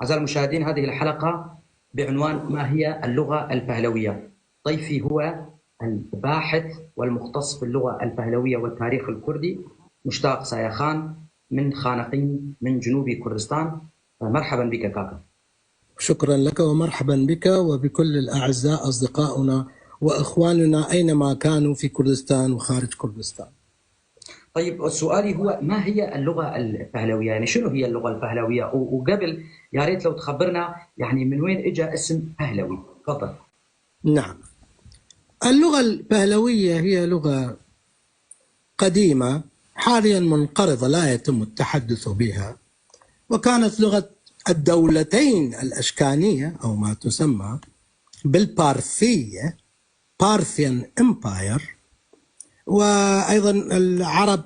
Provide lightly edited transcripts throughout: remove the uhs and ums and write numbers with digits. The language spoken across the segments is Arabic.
أعزائي المشاهدين، هذه الحلقة بعنوان ما هي اللغة البهلوية. ضيفي هو الباحث والمختص في اللغة البهلوية والتاريخ الكردي مشتاق سايخان من خانقين من جنوب كردستان. مرحبا بك كاكا. شكرا لك ومرحبا بك وبكل الأعزاء أصدقائنا وإخواننا أينما كانوا في كردستان وخارج كردستان. طيب، سؤالي هو ما هي اللغة البهلوية؟ يعني شنو هي اللغة البهلوية؟ وقبل يا ريت لو تخبرنا يعني من وين اجى اسم بهلوي؟ تفضل. نعم، اللغة البهلوية هي لغة قديمة حاليا منقرضة لا يتم التحدث بها، وكانت لغة الدولتين الأشكانية أو ما تسمى بالبارثية Parthian Empire. وأيضا العرب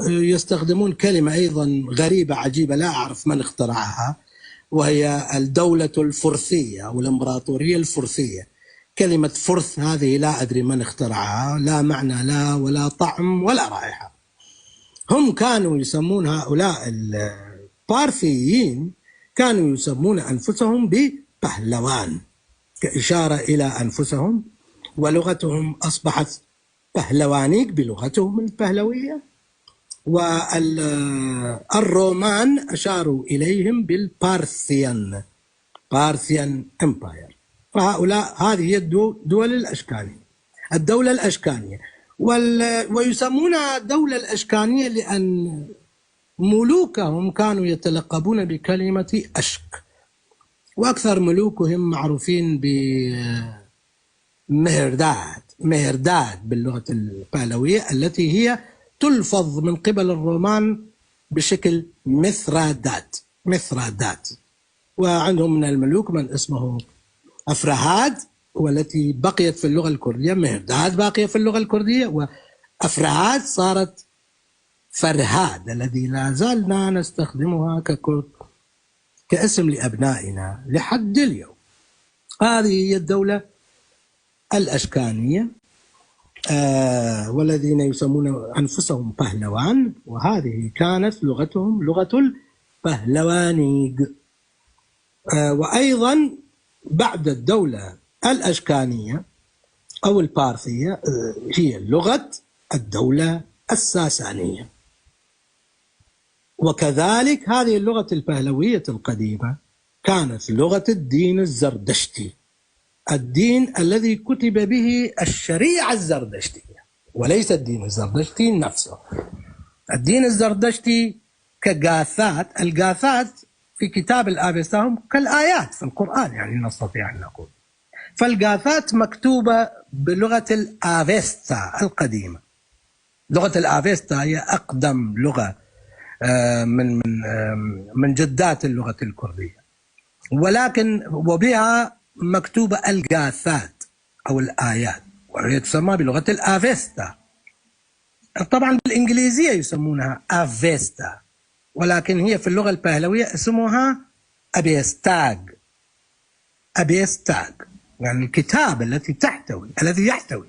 يستخدمون كلمة أيضا غريبة عجيبة لا أعرف من اخترعها، وهي الدولة الفرثية أو الإمبراطورية الفرثية. كلمة فرث هذه لا أدري من اخترعها، لا معنى لا ولا طعم ولا رائحة. هم كانوا يسمون هؤلاء البارثيين كانوا يسمون أنفسهم ببهلوان كإشارة إلى أنفسهم، ولغتهم أصبحت بهلوانيك بلغتهم البهلوية، والرومان أشاروا إليهم بالبارثيان Empire. فهؤلاء هذه هي الدول الأشكانية، الدولة الأشكانية، ويسمونها الدولة الأشكانية لأن ملوكهم كانوا يتلقبون بكلمة أشك، وأكثر ملوكهم معروفين بمهرداد باللغة البهلوية، التي هي تلفظ من قبل الرومان بشكل مثرادات. وعندهم من الملوك من اسمه أفرهاد، والتي بقيت في اللغة الكردية. مهرداد باقية في اللغة الكردية، وأفرهاد صارت فرهاد الذي لا زالنا نستخدمها ككرد كاسم لأبنائنا لحد اليوم. هذه هي الدولة الأشكانية، والذين يسمون أنفسهم بهلوان، وهذه كانت لغتهم لغة البهلوانيق. وأيضا بعد الدولة الأشكانية أو البارثية هي لغة الدولة الساسانية. وكذلك هذه اللغة البهلوية القديمة كانت لغة الدين الزردشتي، الدين الذي كتب به الشريعة الزردشتية، وليس الدين الزردشتي نفسه. الدين الزردشتي كغاثات، الغاثات في كتاب الآفستا هم كالآيات في القرآن، يعني نستطيع أن نقول. فالغاثات مكتوبة بلغة الآفستا القديمة. لغة الآفستا هي أقدم لغة من جدات اللغة الكردية، ولكن وبها مكتوبة الغاثات أو الآيات، وهي تسمى بلغة الآفستا. طبعا بالإنجليزية يسمونها آفستا، ولكن هي في اللغة البهلوية اسمها أبيستاغ، يعني الكتاب الذي يحتوي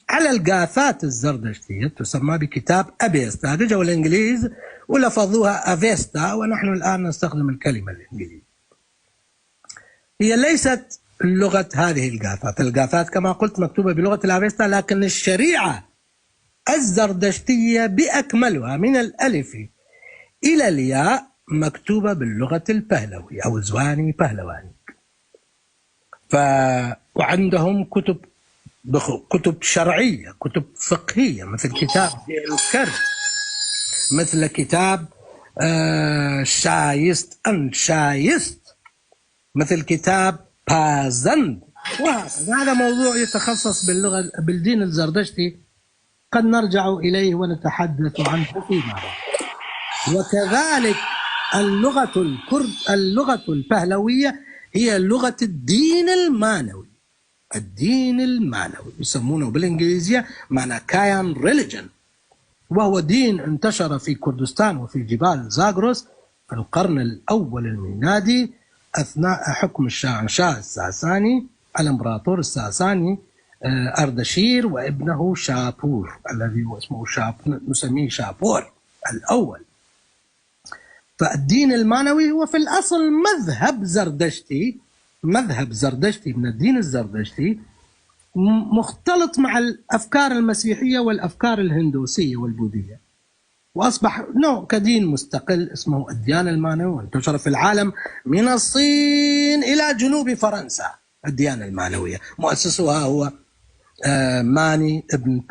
على الغاثات الزردشتية تسمى بكتاب أبيستاغ. جاءوا الإنجليز ولفظوها أفيستا، ونحن الآن نستخدم الكلمة الإنجليزية. هي ليست لغة هذه الغاثات كما قلت مكتوبة بلغة الأفيستا، لكن الشريعة الزردشتية بأكملها من الألف إلى الياء مكتوبة باللغة البهلوية أو زواني بهلواني. وعندهم كتب شرعية، كتب فقهية، مثل كتاب الكرد، مثل كتاب شايست، مثل كتاب بازند. وهذا موضوع يتخصص بالدين الزردشتي، قد نرجع إليه ونتحدث عنه فيما بعد. وكذلك اللغة البهلوية هي لغة الدين المانوي. يسمونه بالإنجليزية ماناكايان ريليجن، وهو دين انتشر في كردستان وفي جبال زاغروس في القرن الأول الميلادي أثناء حكم الشاهنشاه الساساني الإمبراطور الساساني أردشير وابنه شابور، الذي هو اسمه نسميه شابور الأول. فالدين المانوي هو في الأصل مذهب زردشتي من الدين الزردشتي، مختلط مع الأفكار المسيحية والأفكار الهندوسية والبوذية، وأصبح نوع كدين مستقل اسمه الديانة المانوية، وانتشر في العالم من الصين إلى جنوب فرنسا. الديانة المانوية مؤسسها هو ماني ابن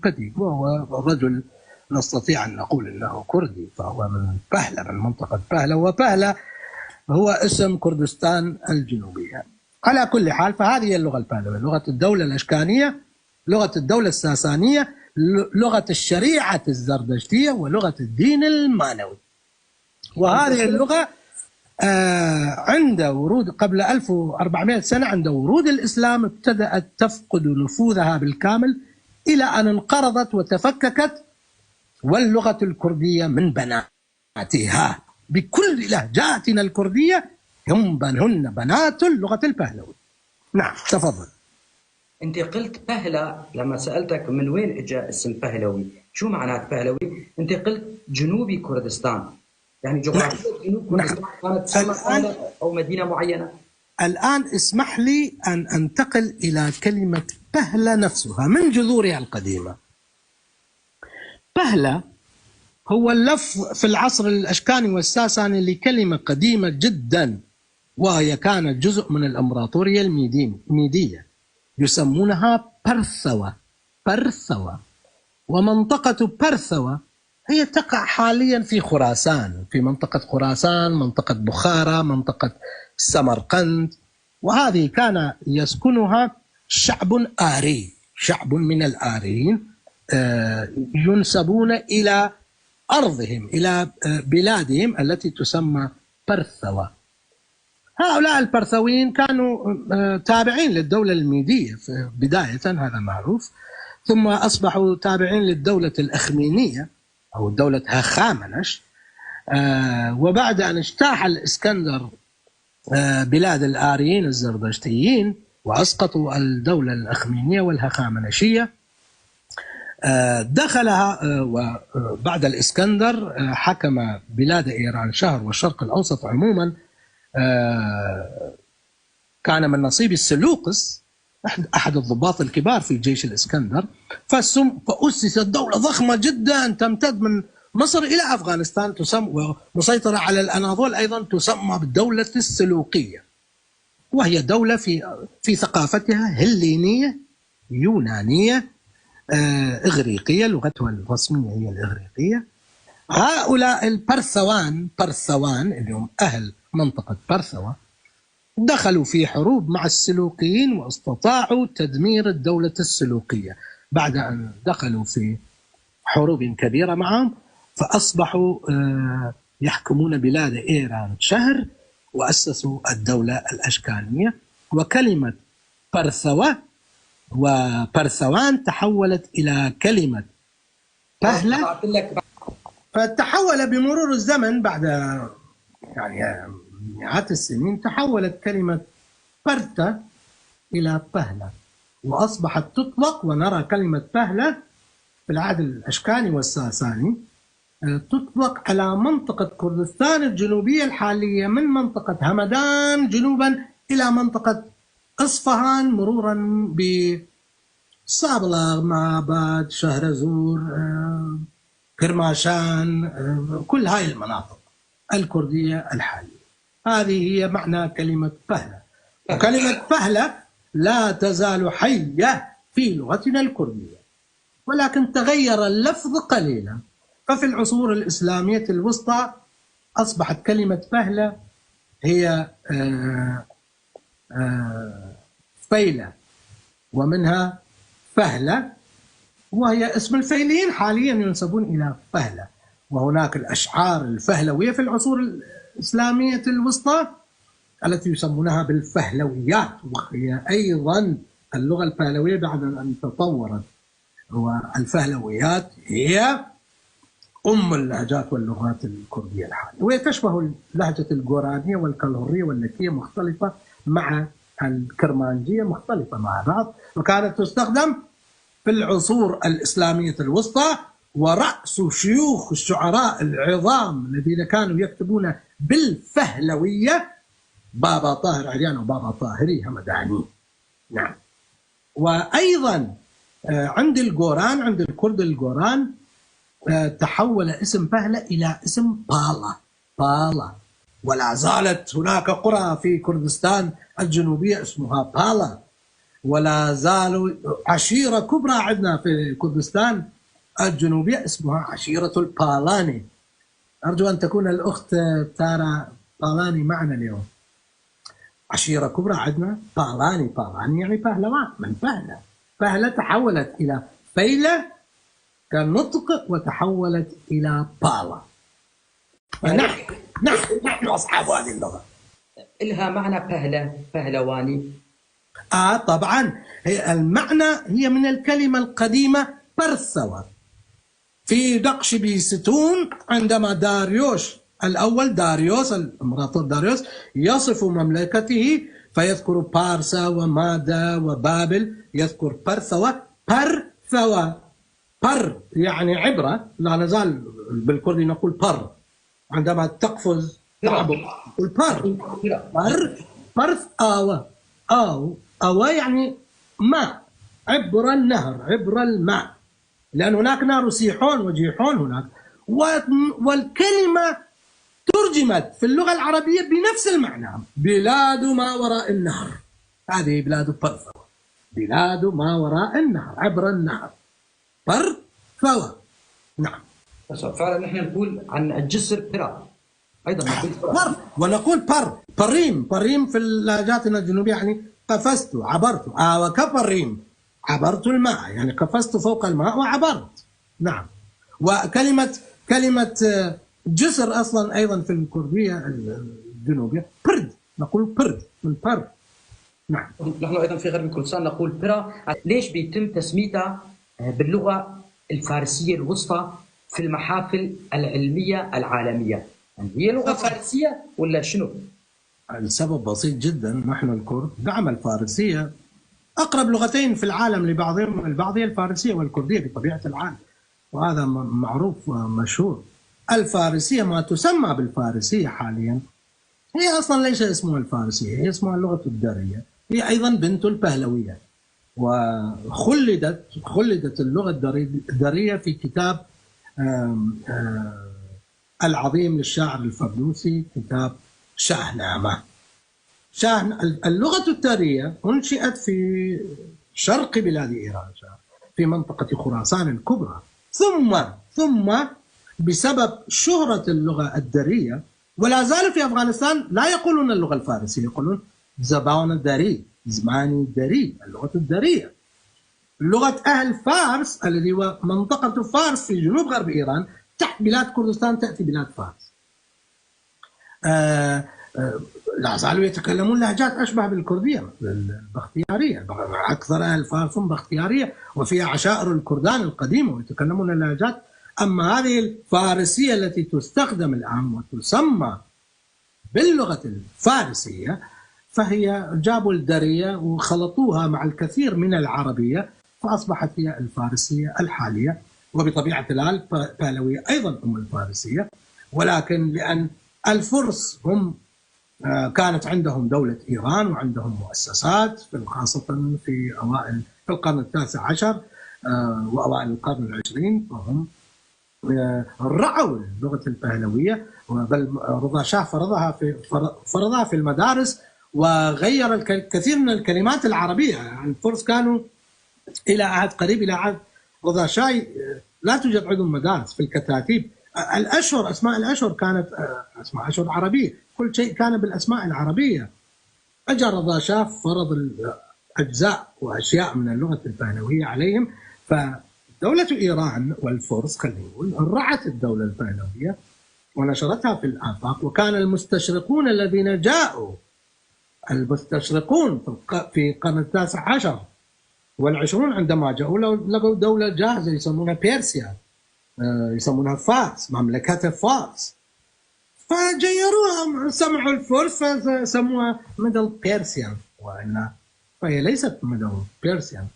باتيق، وهو رجل نستطيع أن نقول أنه كردي، فهو من بهلة، من منطقة بهلة، وبهلة هو اسم كردستان الجنوبية. على كل حال، فهذه اللغة البهلوية، لغة الدولة الأشكانية، لغة الدولة الساسانية، لغة الشريعة الزردشتية، ولغة الدين المانوي. وهذه اللغة عند ورود قبل 1400 سنة، عند ورود الإسلام، ابتدأت تفقد نفوذها بالكامل إلى أن انقرضت وتفككت، واللغة الكردية من بناتها بكل لهجاتنا الكردية هن بنات اللغة البهلوية. نعم، تفضل. أنت قلت بهلة، لما سألتك من وين إجا اسم بهلوي، شو معنات بهلوي؟ أنت قلت جنوبي كردستان، يعني جغرافيا جنوب كردستان كانت تسمى أو مدينة معينة؟ الآن اسمح لي أن أنتقل إلى كلمة بهلة نفسها من جذورها القديمة. بهلة هو اللفظ في العصر الأشكاني والساساني لكلمة قديمة جدا، وهي كانت جزء من الإمبراطورية الميدية، يسمونها برثوة. ومنطقة برثوة هي تقع حاليا في خراسان، في منطقة خراسان، منطقة بخارى، منطقة سمرقند، وهذه كان يسكنها شعب آري، شعب من الآريين ينسبون إلى أرضهم، إلى بلادهم التي تسمى برثوة. هؤلاء البرثويين كانوا تابعين للدولة الميدية بداية، هذا معروف، ثم أصبحوا تابعين للدولة الأخمينية أو دولة هخامنش، وبعد أن اجتاح الإسكندر بلاد الآريين الزردشتيين وأسقطوا الدولة الأخمينية والهخامنشية، دخلها، وبعد الإسكندر حكم بلاد إيران شهر والشرق الأوسط عموما. كان من نصيب السلوقس أحد الضباط الكبار في جيش الإسكندر، فأسست دولة ضخمة جدا تمتد من مصر إلى أفغانستان، تسمى ومسيطرة على الأناضول أيضا، تسمى بالدولة السلوقية، وهي دولة في ثقافتها هلينية يونانية إغريقية، لغتها الرسمية هي الإغريقية. هؤلاء برثوان اللي هم أهل منطقة برثوة دخلوا في حروب مع السلوقيين واستطاعوا تدمير الدولة السلوقية. بعد أن دخلوا في حروب كبيرة معهم، فأصبحوا يحكمون بلاد إيران شهر، وأسسوا الدولة الأشكانية. وكلمة برثوة وبرثوان تحولت إلى كلمة بهلة، فتحول بمرور الزمن بعد يعني مئات السنين، تحولت كلمة برثة إلى بهلة، وأصبحت تطلق، ونرى كلمة بهلة في العهد الأشكاني والساساني تطلق على منطقة كردستان الجنوبية الحالية، من منطقة همدان جنوبا إلى منطقة إصفهان، مرورا بصابلغ، معبد، شهرزور، كرماشان، كل هاي المناطق الكردية الحالية. هذه هي معنى كلمة بهلة. وكلمة بهلة لا تزال حية في لغتنا الكردية، ولكن تغير اللفظ قليلا. ففي العصور الإسلامية الوسطى أصبحت كلمة بهلة هي فيلة، ومنها فهلة، وهي اسم الفيليين حاليا ينسبون إلى فهلة. وهناك الأشعار الفهلوية في العصور الإسلامية الوسطى التي يسمونها بالفهلويات، وهي أيضا اللغة الفهلوية بعد أن تطورت. والفهلويات هي أم اللهجات واللغات الكردية الحالية، وهي تشبه اللهجة الجورانية والكلهورية واللكية، مختلفة مع الكرمانجية، مختلفة مع بعض، وكانت تستخدم في العصور الإسلامية الوسطى ورأس شيوخ الشعراء العظام الذين كانوا يكتبون بالفهلوية بابا طاهر عريان وبابا طاهري همداني. نعم. وأيضا عند الجوران، عند الكرد الجوران، تحول اسم فهلة إلى اسم بالا، ولا زالت هناك قرى في كردستان الجنوبية اسمها بالا، ولا زالوا عشيرة كبرى عندنا في كردستان الجنوبية اسمها عشيرة البالاني. أرجو أن تكون الأخت تارا بالاني معنا اليوم. عشيرة كبرى عندنا بالاني يعني پهلوان من فهلة تحولت إلى فيلة كالنطق وتحولت إلى بالا. نحن أصحاب هذه اللغة. إلها معنى پهلواني. طبعا المعنى هي من الكلمة القديمة برثوة. في نقش بيستون عندما داريوش الأول، داريوس الإمبراطور داريوس، يصف مملكته فيذكر بارسا ومادا وبابل، يذكر برثوة. بر يعني عبرة، لا نزال بالكردي نقول بر عندما تقفز تعبر، برث آوى يعني ماء، عبر النهر، عبر الماء، لأن هناك نهر سيحون وجيحون هناك، والكلمة ترجمت في اللغة العربية بنفس المعنى، بلاد ما وراء النهر. هذه بلاد برثوة، بلاد ما وراء النهر، عبر النهر، برثوة. نعم. فعلا نحن نقول عن الجسر برا، أيضا نقول ونقول بريم في اللهجاتنا الجنوبية يعني قفزت، عبرت. وكبريم عبرت الماء، يعني قفزت فوق الماء وعبرت. نعم. كلمة جسر أصلا أيضا في الكردية الجنوبية برد، نقول برد من بر. نعم. نحن أيضا في غرب كردستان نقول برا. ليش بيتم تسميتها باللغة الفارسية الوسطى في المحافل العلمية العالمية؟ يعني هي لغة فارسية ولا شنو؟ السبب بسيط جدا، نحن الكرد دعم الفارسية. أقرب لغتين في العالم لبعضهم البعض هي الفارسية والكردية بطبيعة الحال، وهذا معروف ومشهور. الفارسية ما تسمى بالفارسية حاليا هي أصلا ليس اسمها الفارسية، هي اسمها اللغة الدارية، هي أيضا بنت البهلوية، وخلدت اللغة الدارية في كتاب العظيم للشاعر الفردوسي، كتاب شاهنامة. اللغة الدارية أنشئت في شرق بلاد إيران، في منطقة خراسان الكبرى، ثم بسبب شهرة اللغة الدارية، ولا زال في أفغانستان لا يقولون اللغة الفارسية، يقولون زبان داري، زماني داري، اللغة الدارية. لغة أهل فارس الذي هو منطقة فارس في جنوب غرب إيران تحت بلاد كردستان تأتي بلاد فارس. لا زالوا يتكلمون لهجات أشبه بالكردية، البختيارية. أكثر أهل فارس بختيارية، وفيها عشائر الكردان القديمة ويتكلمون اللهجات. أما هذه الفارسية التي تستخدم الآن وتسمى باللغة الفارسية فهي جابوا الدارية وخلطوها مع الكثير من العربية فأصبحت هي الفارسية الحالية. وبطبيعة الحال البهلوية أيضا هم الفارسية، ولكن لأن الفرس هم كانت عندهم دولة إيران وعندهم مؤسسات، خاصة في القرن التاسع عشر وأوائل القرن العشرين، فهم رعوا اللغة البهلوية، بل رضا شاه فرضها في المدارس وغير الكثير من الكلمات العربية. يعني الفرس كانوا إلى عهد قريب، إلى عهد رضا شاه لا توجد عندهم مدارس. في الكتاتيب الأشهر، أسماء الأشهر كانت أسماء أشهر عربية، كل شيء كان بالأسماء العربية. أجا رضا شاه فرض أجزاء وأشياء من اللغة البهلوية عليهم، فدولة إيران والفرس خلينا نقول رعت الدولة البهلوية ونشرتها في الآفاق. وكان المستشرقون الذين جاءوا، المستشرقون في القرن التاسع عشر والعشرون عندما جاءوا لقوا دولة جاهزة يسمونها بيرسيا، يسمونها فارس، مملكة فارس، فجيروها، سمعوا الفرس فسموها ميدل بيرسيان، وإلا فهي ليست ميدل بيرسيان.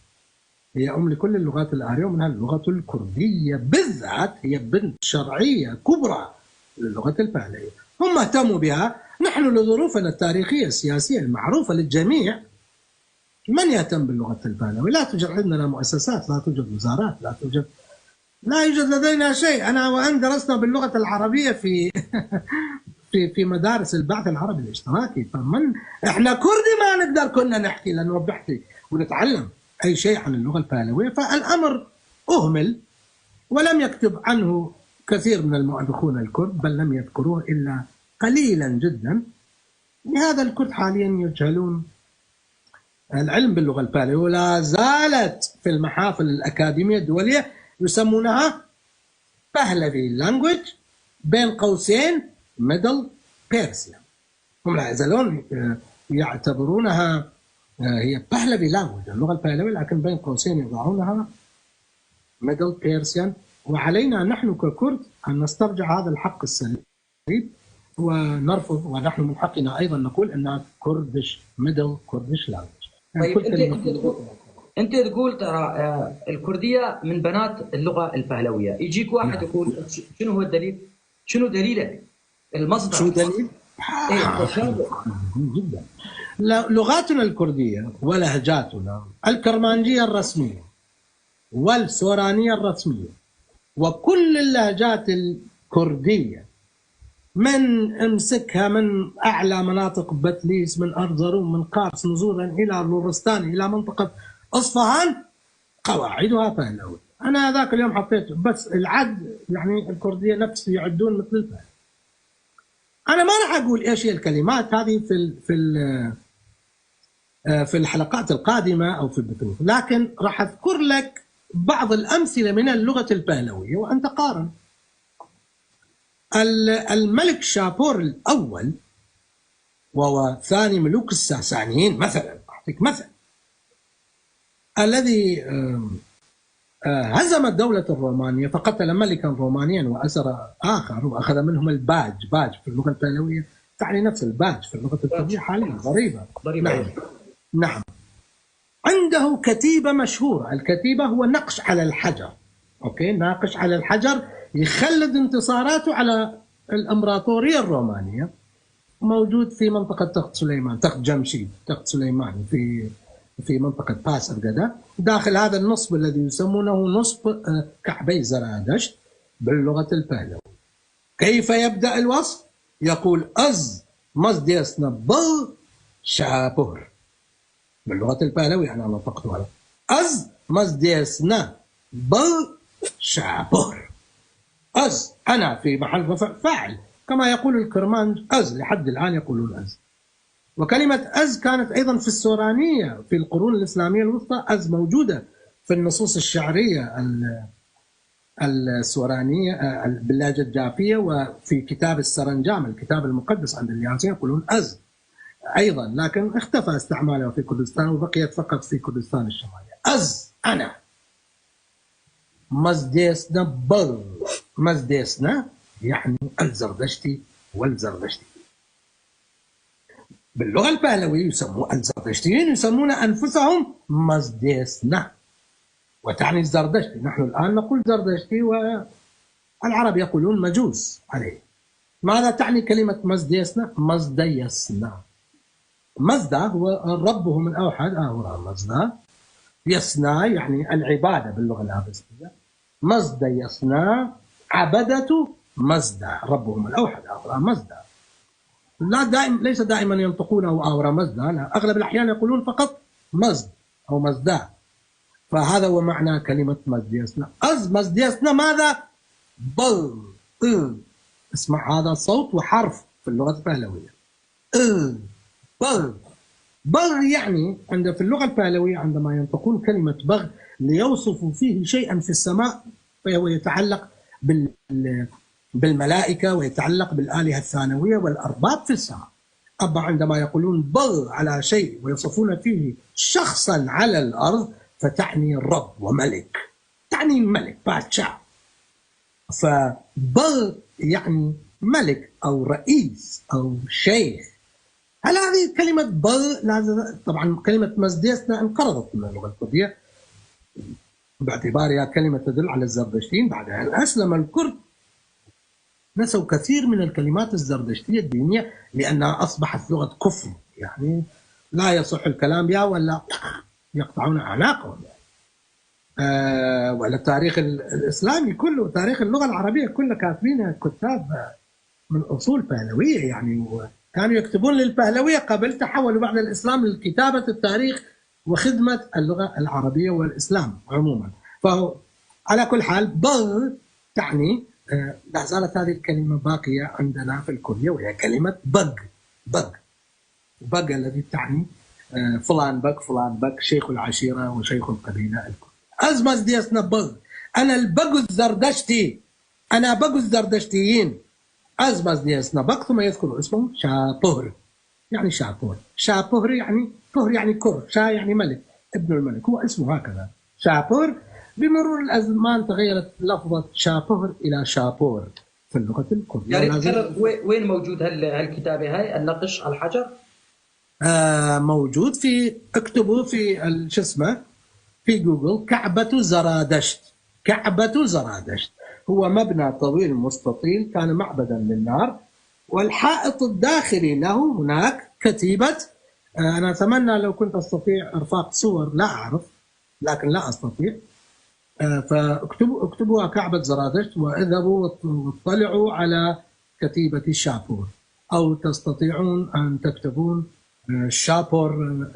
هي أم لكل اللغات الآرية، ومنها اللغة الكردية بالذات هي بنت شرعية كبرى للغة البهلوية. هم اهتموا بها، نحن لظروفنا التاريخية السياسية المعروفة للجميع من يهتم باللغة البهلوية؟ لا توجد عندنا مؤسسات، لا توجد وزارات، لا يوجد لدينا شيء. أنا وأن درسنا باللغة العربية في في مدارس البعث العربي الاشتراكي، فمن احنا كردي ما نقدر كنا نحكي نحكي ونتعلم أي شيء عن اللغة البهلوية. فالأمر أهمل ولم يكتب عنه كثير من المؤرخون الكرد، بل لم يذكروه إلا قليلا جدا. لهذا الكرد حاليا يجهلون العلم باللغة البهلوية، ولا زالت في المحافل الأكاديمية الدولية يسمونها بهلوي لانجويج بين قوسين ميدل بيرسيان. هم لا يزالون يعتبرونها هي بهلوي لانجويج اللغة البهلوية، لكن بين قوسين يضعونها ميدل بيرسيان. وعلينا نحن ككرد أن نسترجع هذا الحق السليم ونرفض، ونحن من حقنا أيضا نقول أنها كردش ميدل كردش لانجويج. طيب انت تقول ترى الكرديه من بنات اللغه البهلويه، يجيك واحد يقول شنو هو الدليل؟ شنو دليلك؟ المصدر شو دليل؟ جدا. لغاتنا الكرديه ولهجاتنا الكرمانجيه الرسميه والسورانيه الرسميه وكل اللهجات الكرديه، من امسكها من اعلى مناطق بتليس، من ارزروم، من قارس نزولا الى لورستان الى منطقه اصفهان، قواعدها بهلوية. انا ذاك اليوم حطيت بس العد، يعني الكرديه نفس يعدون مثل البهلوي. انا ما راح اقول ايش هي الكلمات هذه في الحلقات القادمه او في البثوث، لكن راح اذكر لك بعض الامثله من اللغه البهلويه وانت قارن. الملك شابور الاول وهو ثاني ملوك الساسانيين مثلا، اعطيك مثل، الذي هزم الدولة الرومانية فقتل ملكا رومانيا وأسر آخر وأخذ منهم الباج. باج في اللغة البهلوية تعني نفس الباج في اللغة الكردية حاليا. ضريبة. نعم. عنده كتيبة مشهورة، الكتيبة هو نقش على الحجر. أوكي، ناقش على الحجر يخلد انتصاراته على الإمبراطورية الرومانية. موجود في منطقة تخت سليمان، تخت جمشيد، تخت سليمان في منطقة باس الغدا، داخل هذا النصب الذي يسمونه نصب كعبي زرادشت باللغة البهلوية. كيف يبدأ الوصف؟ يقول أز مزديسنا بل شابور باللغة البهلوية. أنا نطقتها أز مزديسنا بل شابور. أز أنا في محل رفع فاعل، كما يقول الكرمانج أز، لحد الآن يقولون أز. وكلمة أز كانت أيضا في السورانية في القرون الإسلامية الوسطى. أز موجودة في النصوص الشعرية السورانية باللهجة الجافية، وفي كتاب السرنجام الكتاب المقدس عند اليازين يقولون أز أيضا، لكن اختفى استعماله في كردستان وبقيت فقط في كردستان الشمالية. أز أنا. مزديسنا بل، مزديسنا يعني الزردشتي والزردشتي. باللغة البهلوية يسموا الزردشتيين يسمون أنفسهم مزديسنا، وتعني الزردشتي. نحن الآن نقول زردشتي والعرب يقولون مجوس عليه. ماذا تعني كلمة مزديسنا؟ مزديسنا. مزدا هو ربهم الأوحد، هو مزدا. يسنا يعني العبادة باللغة العربية. مزدا يسنا عبدة مزدا، ربهم الأوحد مزدا. لا ليس دائما ينطقونه أورا مزدا، لا، أغلب الأحيان يقولون فقط مزد أو مزدا. فهذا هو معنى كلمة مزديسنا. أز مزديسنا ماذا؟ بل. اسمع هذا صوت وحرف في اللغة البهلوية. بل. بل يعني في اللغة البهلوية عندما ينطقون كلمة بغ ليوصفوا فيه شيئا في السماء فهو يتعلق بالملائكة ويتعلق بالآلهة الثانوية والأرباب في السماء. أما عندما يقولون بغ على شيء ويصفون فيه شخصا على الأرض فتعني رب وملك، تعني ملك بادشاه. فبغ يعني ملك أو رئيس أو شيخ. هل هذه كلمة بغ؟ طبعا كلمة مزديسنا انقرضت من اللغة الكردية باعتبارها كلمة تدل على الزردشتيين. بعد أن أسلم الكرد نسوا كثير من الكلمات الزردشتية الدينية لأنها أصبحت لغة كفر، يعني لا يصح الكلام بها ولا يقطعون أعناقهم. ولا التاريخ الإسلامي كله، تاريخ اللغة العربية كله كاتبين كتاب من أصول بهلوية، يعني كانوا يكتبون للبهلوية قبل، تحولوا بعد الإسلام لكتابة التاريخ وخدمة اللغة العربية والإسلام عموما. فهو على كل حال بغ تعني لا زالت هذه الكلمة باقية عندنا في الكردية، وهي كلمة بغ. بغ الذي تعني فلان بغ فلان بغ، شيخ العشيرة وشيخ القبيلة الكردية. أزمز ديسنا بغ، أنا البغ الزردشتي، أنا بغ الزردشتيين. أزمز ديسنا بغ، ثم يذكر اسمه شابهر، يعني شابهر. شابهر يعني بهر يعني كر، شا يعني ملك، ابن الملك، هو اسمه هكذا شابهر. بمرور الأزمان تغيرت لفظة شابهر إلى شابور في اللغة الكردية. يعني وين موجود هالكتابة هاي النقش على الحجر؟ موجود في، اكتبوا في شو اسمه في جوجل كعبة زرادشت. كعبة زرادشت هو مبنى طويل مستطيل كان معبدا للنار، والحائط الداخلي له هناك كتيبة. أنا أتمنى لو كنت أستطيع إرفاق صور، لا أعرف لكن لا أستطيع. فاكتبوا كعبة زرادشت واذهبوا واطلعوا على كتيبة الشابور، أو تستطيعون أن تكتبون شابور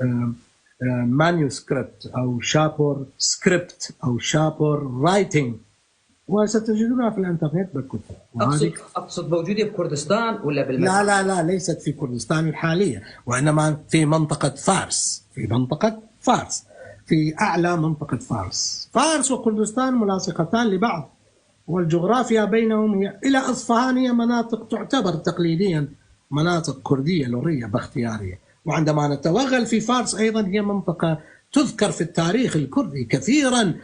مانيوسكريبت أو شابور سكريبت أو شابور رايتنج، وستجدونها في الانترنت بالكتب. أقصد موجودة في كردستان ولا بالمغرب؟ لا ليست في كردستان الحالية، وإنما في منطقة فارس، في منطقة فارس، في أعلى منطقة فارس. فارس وكردستان ملاصقتان لبعض، والجغرافيا بينهم هي إلى أصفهان هي مناطق تعتبر تقليديا مناطق كردية لورية باختيارية. وعندما نتوغل في فارس أيضا هي منطقة تذكر في التاريخ الكردي كثيرا.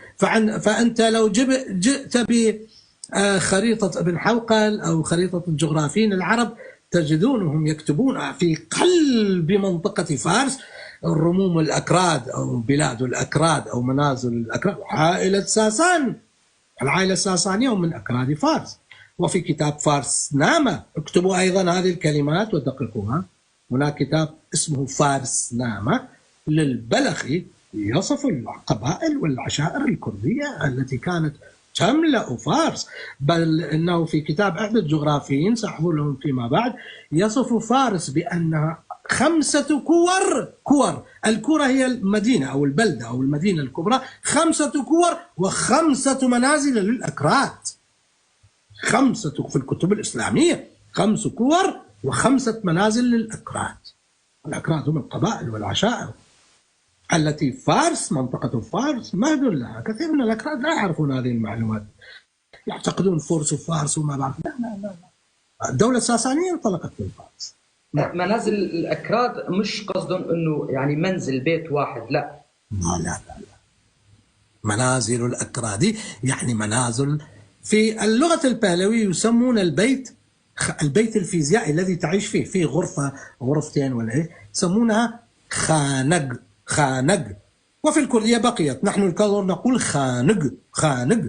فأنت لو جئت بخريطة ابن حوقل أو خريطة الجغرافيين العرب تجدونهم يكتبون في قلب منطقة فارس الرموم الأكراد أو بلاد الأكراد أو منازل الأكراد، عائلة ساسان، العائلة الساسانية ومن أكراد فارس. وفي كتاب فارس نامة اكتبوا أيضا هذه الكلمات ودققوها. هناك كتاب اسمه فارس نامة للبلخي يصف القبائل والعشائر الكردية التي كانت تملأ فارس، بل إنه في كتاب أحد الجغرافيين سأحضر لهم فيما بعد يصف فارس بأنها 5 كور. الكورة هي المدينة أو البلدة أو المدينة الكبرى، 5 كور و5 منازل للأكراد. 5 في الكتب الإسلامية، 5 كور و5 منازل للأكراد. الأكراد هم القبائل والعشائر التي فارس، منطقة فارس مهد لها. كثير من الأكراد لا يعرفون هذه المعلومات، يعتقدون فرس وفارس وما بعرف. لا. الدولة الساسانية انطلقت من فارس. منازل الأكراد مش قصدهم أنه يعني منزل بيت واحد، لا. منازل الأكراد يعني منازل. في اللغة البهلوية يسمون البيت الفيزيائي الذي تعيش فيه غرفة غرفتين ولا إيه، يسمونها خانق. وفي الكردية بقيت، نحن الكرد نقول خانق،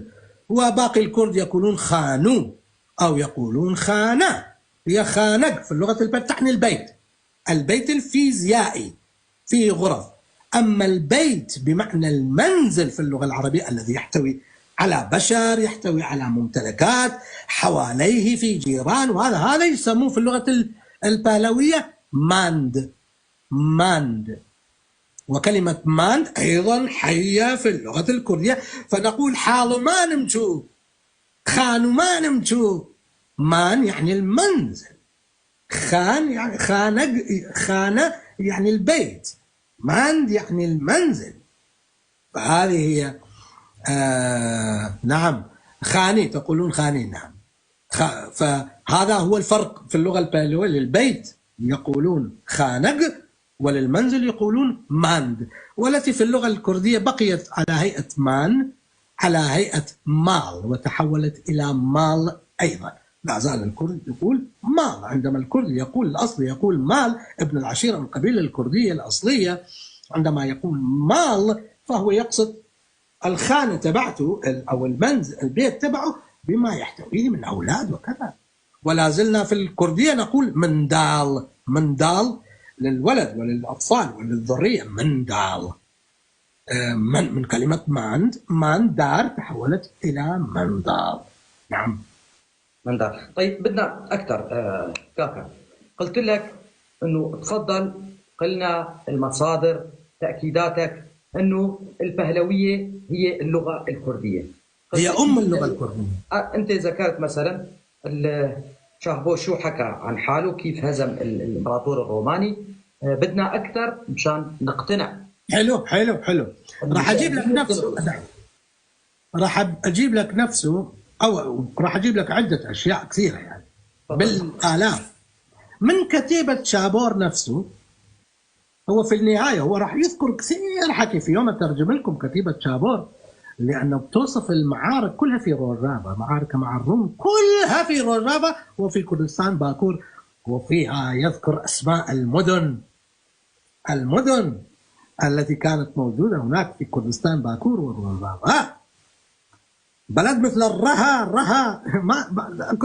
وباقي الكرد يقولون خانو أو يقولون خانة. هي خانق في اللغة البهلوية تعني البيت الفيزيائي فيه غرف. أما البيت بمعنى المنزل في اللغة العربية الذي يحتوي على بشر، يحتوي على ممتلكات حواليه في جيران، وهذا يسموه في اللغة البهلوية ماند. وكلمة ماند أيضا حية في اللغة الكردية، فنقول حال ما نمشو، خانو ما نمشو. مان يعني المنزل، خان يعني خانة يعني البيت، ماند يعني المنزل. فهذه هي نعم خاني، تقولون خاني، نعم. فهذا هو الفرق في اللغة البهلوية، للبيت يقولون خانق وللمنزل يقولون ماند. والتي في اللغة الكردية بقيت على هيئة مان، على هيئة مال، وتحولت إلى مال أيضا. لا زال الكرد يقول مال، عندما الكرد يقول الأصلي يقول مال، ابن العشيرة من القبيلة الكردية الأصلية عندما يقول مال فهو يقصد الخانة تبعته أو المنزل البيت تبعه بما يحتويه من أولاد وكذا. ولا زلنا في الكردية نقول مندال، مندال للولد وللأطفال وللذرية، مندال. من كلمة ماندار تحولت إلى مندال. نعم مندار. طيب بدنا أكثر كاكا، قلت لك أنه تفضل قلنا المصادر تأكيداتك أنه البهلوية هي اللغة الكردية، هي اللغة الكردية. أنت ذكرت مثلا شاهبو شو حكى عن حاله كيف هزم الإمبراطور الروماني. بدنا أكثر مشان نقتنع. حلو حلو حلو. راح أجيب لك نفسه، راح أجيب لك نفسه، أو راح أجيب لك عدة أشياء كثيرة يعني بالآلاف من كتيبة شابور نفسه. هو في النهاية هو راح يذكر كثير حكي في يوم أترجم لكم كتيبة شابور، لأنه بتوصف المعارك كلها في روجافا، معارك مع الروم كلها في روجافا وفي كردستان باكور، وفيها يذكر أسماء المدن التي كانت موجودة هناك في كردستان باكور وروجافا. بلد مثل الرها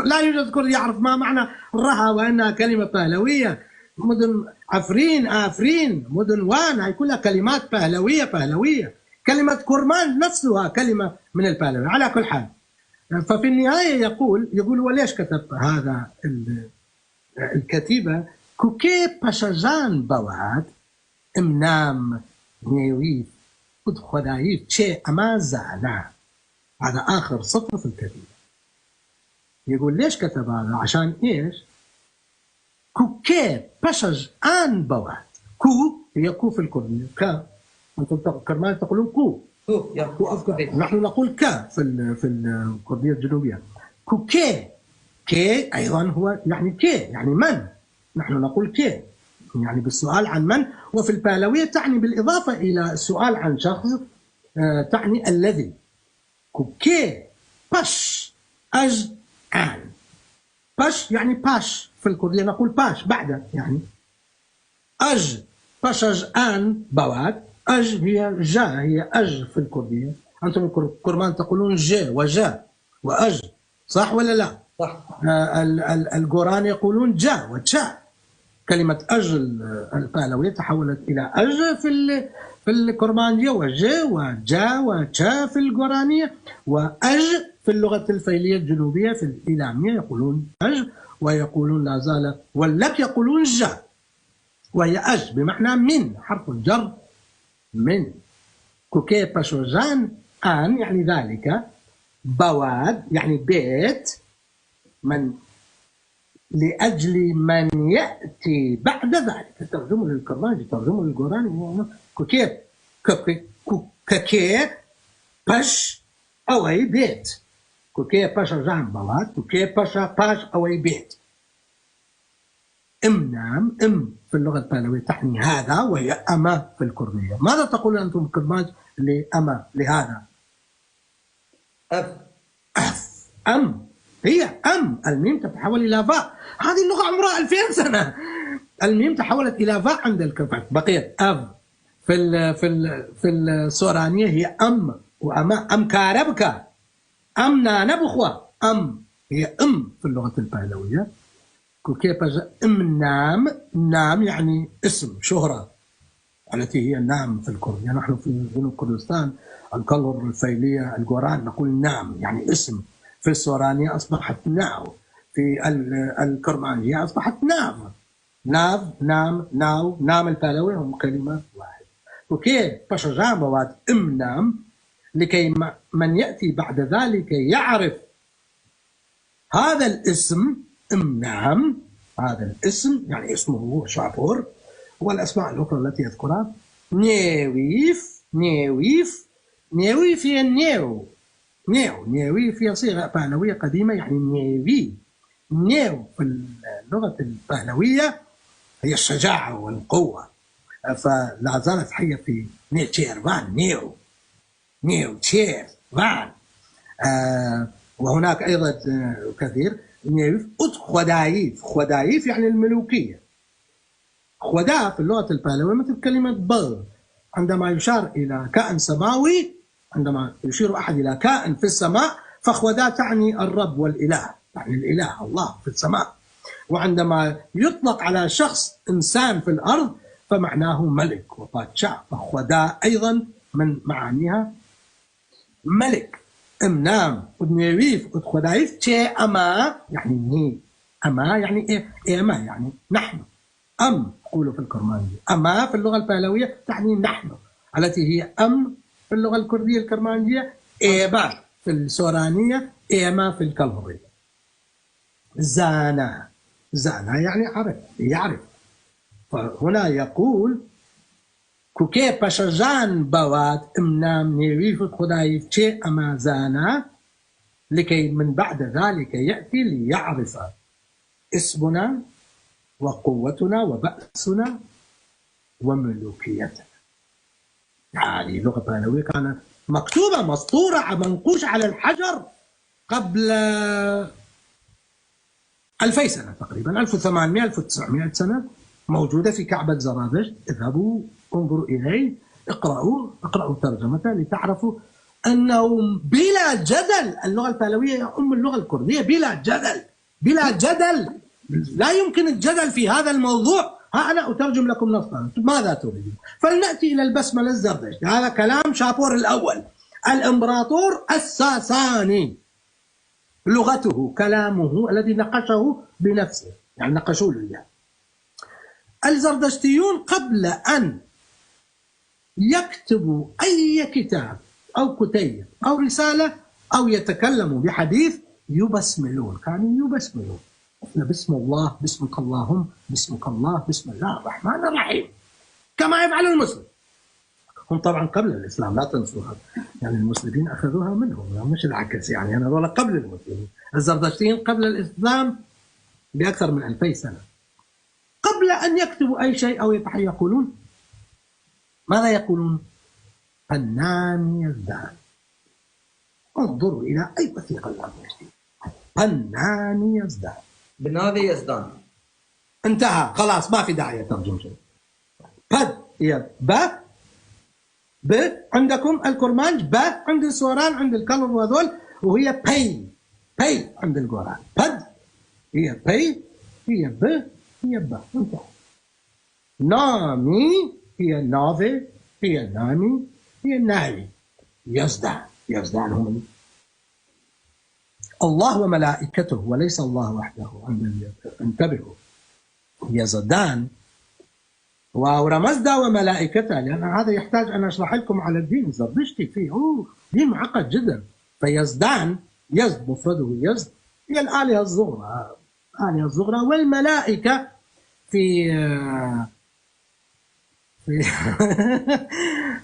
لا يوجد كرد يعرف ما معنى الرها وأنها كلمة بهلوية. مدن آفرين، مدن وان، هاي كلها كلمات بهلوية. كلمة كرمان نفسها كلمة من البهلوية. على كل حال، ففي النهاية يقول وليش كتب هذا الكتيبة؟ كوكي باشاجان بواد امنام نيويف قد خدايف تشي أما زعنا. هذا آخر سطر في الكتيبة. يقول ليش كتب هذا؟ عشان إيش؟ كوكي باشاج آن بواد. كو هي كو في الكردية، كا أنتم كرمان تقولون كو أفكار. نحن نقول كا في الكردية الجنوبية. كوكي كي أيضا هو يعني كي يعني من، نحن نقول كي يعني بالسؤال عن من، وفي البهلوية تعني بالإضافة إلى السؤال عن شخص تعني الذي. كوكي باش أج آن. باش يعني باش في الكردية نقول باش بعد يعني. أج باشاج آن بواد. أج هي جا، هي أج في الكردية. أنتم الكرمان تقولون جا وجا وأج، صح ولا لا؟ صح. الجوران يقولون جا وتشا. كلمة أج البهلوية تحولت إلى أج في الكرمانية، وجا وجا وتشا في الجورانية، وأج في اللغة الفيلية الجنوبية في الإيلامية يقولون أج، ويقولون لا زال واللك يقولون جا، وهي أج بمعنى من، حرف الجر من. كوكي باشوجان آن يعني ذلك، بواد يعني بيت، من لأجل من يأتي بعد ذلك. ترجمه للكرماني، ترجمه للجوراني. كوكي كوكي باش أوي بيت. كوكي باشوجان بواد، كوكي باشا باش أوي بيت. نام في اللغة البهلوية تعني هذا، وهي أما في الكردية. ماذا تقول أنتم كرماج لأما لهذا؟ أف هي الميم تتحول إلى فاء. هذه اللغة عمرها 2000 سنة. الميم تحولت إلى فاء عند الكرفات، بقيت أف. في السورانية هي وأما كاربكا، نبخوة. هي في اللغة البهلوية. كيف نام يعني اسم شهرة التي هي نام في الكردية. نحن في جنوب كردستان الكلر الفيلية الجوران نقول نام يعني اسم. في السورانية أصبحت ناو، في الكرمانية أصبحت ناف نام البهلوي هم كلمة واحدة. وكيف باشاجان بواد نام لكي من يأتي بعد ذلك يعرف هذا الاسم. نعم هذا الاسم يعني اسمه هو شابور، والأسماء الأخرى التي يذكرها نيويف هي نيويف هي صيغة بهلوية قديمة يعني نيو في اللغة البهلوية هي الشجاعة والقوة، فلا زالت حية في نيتشيرفان نيو تشير فان. وهناك أيضا كثير نيويف. خدايف يعني الملوكية. خدا في اللغة البهلوية مثل كلمة بغ، عندما يشار إلى كائن سماوي عندما يشير أحد إلى كائن في السماء فخوذا تعني الرب والإله، يعني الإله الله في السماء. وعندما يطلق على شخص إنسان في الأرض فمعناه ملك وباتشاه، فخوذا أيضا من معانيها ملك. امنام ودنيويف ودخوذايف تشي أما يعني ني، أما يعني إيه أما يعني نحن، يقولوا في الكرمانية. أما في اللغة البهلوية تعني نحن، التي هي في اللغة الكردية الكرمانية، إيبا في السورانية، إيما في الكلهرية. زانا يعني عرف، يعرف. فهنا يقول كوكي باشجان بوات امنام نيويف خدايف تشي أما زانا، لكي من بعد ذلك يأتي ليعرف اسمنا وقوتنا وبأسنا وملوكيتنا. يعني اللغة البهلوية كانت مكتوبة مسطورة منقوشة على الحجر قبل 2000 سنة تقريبا، 1800 1900 سنة، موجودة في كعبة زرادشت. اذهبوا انظروا إليه، اقرأوا ترجمته لتعرفوا أنه بلا جدل اللغة البهلوية أم اللغة الكردية، بلا جدل، لا يمكن الجدل في هذا الموضوع. ها أنا أترجم لكم نصا، ماذا تريدون؟ فلنأتي إلى البسملة الزردشتي. هذا كلام شابور الأول، الإمبراطور الساساني، لغته كلامه الذي نقشه بنفسه، يعني نقشوا له إياه. الزردشتيون قبل أن يكتبوا أي كتاب أو كتيب أو رسالة أو يتكلموا بحديث يبسملون، كانوا يبسملون. بسم الله، بسمك اللهم، بسمك الله، بسم الله الرحمن الرحيم، كما يفعل المسلم. هم طبعا قبل الإسلام، لا تنسوا هذا، يعني المسلمين أخذوها منهم مش العكس، يعني أنا ولا قبل المسلمين. الزردشتيين قبل الإسلام بأكثر من 2000 سنة، قبل أن يكتبوا أي شيء أو يقولون ماذا يقولون؟ فنان يزدان. انظروا إلى أي وثيقة الآن يجدي، فنان يزدان، بنادي يزدان، انتهى خلاص، ما في داعي ترجم شيء. بد هي ب عندكم الكرمانج، ب عند السوران، عند الكلر وهذول، وهي بي عند القرآن. بد هي بي، هي ب، هي ب، انتهى. نامي هي نافي، هي نامي، هي ناوي. يزدان هم الله وملائكته وليس الله وحده. انتبهوا، يزدان ورمزدا وملائكته، لأن هذا يحتاج أن أشرح لكم على الدين الزردشتي فيه دين معقد جدا. فيزدان، يزد مفرده يزد، هي الآلهة الصغرى، والملائكة في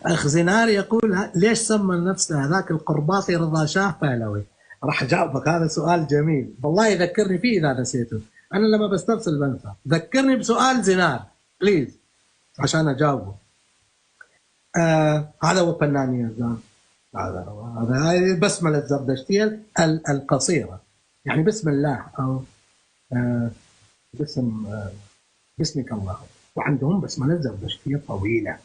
أخ زنار يقول ليش سمى نفسه هذاك القرباطي رضا شاه بهلوي؟ راح أجاوبك، هذا سؤال جميل والله، يذكرني فيه إذا نسيته. أنا لما بسترسل بنسى، ذكرني بسؤال زنار بليز عشان أجاوبه. هذا هو فنان يزدان، هذا البسملة الزردشتية القصيرة، يعني بسم الله أو باسمك الله. وعندهم بسملة زردشتية طويلة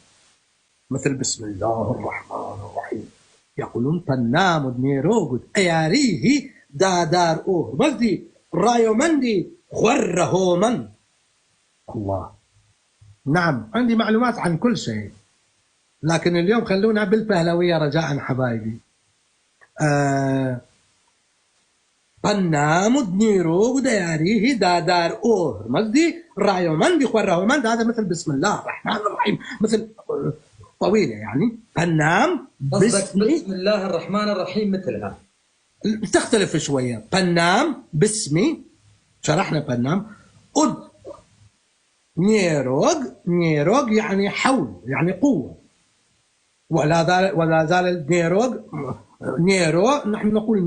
مثل بسم الله الرحمن الرحيم، يقولون فنام دنيروغد أياريه دادار أوه مزدي رايو مندي خوره من الله. نعم عندي معلومات عن كل شيء، لكن اليوم خلونا بالبهلوية رجاء حبايبي. فنام دنيروغد أياريه دادار أوه مزدي رايو مندي خوره من، هذا مثل بسم الله الرحمن الرحيم، مثل طويلة يعني. فنام بسم الله الرحمن الرحيم مثلها تختلف شوية. فنام باسمي، شرحنا فنام. أد نيروغ يعني حول، يعني قوة. ولا زال نيرو نحن نقول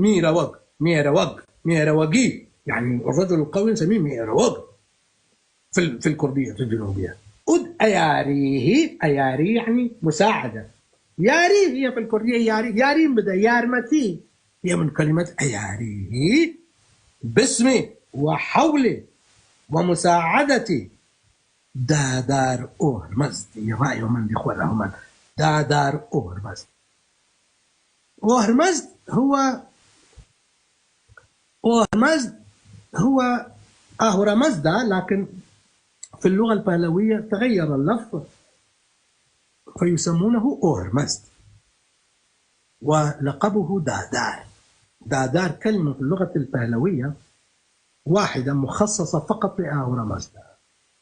ميروغي، يعني الرجل القوي نسميه ميروغ في الكردية في الجنوبية. أد أياريه، أياري يعني مساعدة. ياري هي في الكردية ياري بدأ يارمتي، هي من كلمة أياريه، باسمي وحولي ومساعدتي. دادار أوه مزدي رايو من دي خوره من دادار أوه مزدي. وهرمزد هو أهورامزدا، لكن في اللغة البهلوية تغير اللفظ فيسمونه أهرمزد، ولقبه دادار. دادار كلمة في اللغة البهلوية واحدة مخصصة فقط لأهورامزدا.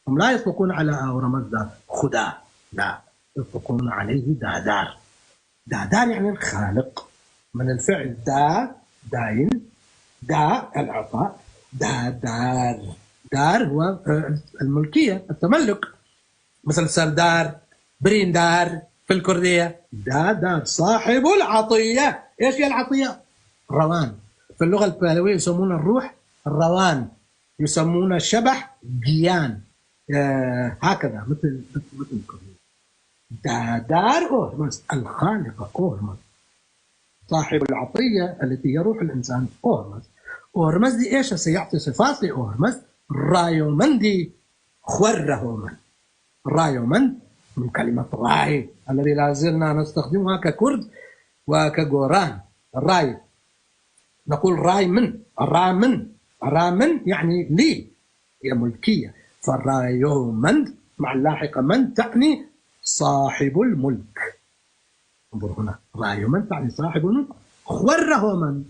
هم لا يطلقون على أهورامزدا خدا، لا، يطلقون عليه دادار. دادار يعني الخالق، من الفعل داين، العطاء، دار. دار هو الملكية، التملك، مثل سردار، بريندار في الكردية. دار صاحب العطية. ايش هي العطية؟ روان. في اللغة البهلوية يسمون الروح الروان، يسمون الشبح جيان، هكذا مثل الكردية. دار أهرمزد، الخالق أهرمزد، صاحب العطية التي هي روح الإنسان أهرمزد. أهرمزد إيش سيعطي صفات لأهرمزد؟ رايومندي خورهومن. رايومند من كلمة راي الذي لا زلنا نستخدمها ككرد وكجوران. الراي نقول راي من، رامن يعني لي، هي ملكية. فالرايومند مع اللاحقة من تعني صاحب الملك. انظر هنا، رايومن تعني صاحب الملك. خورهومن،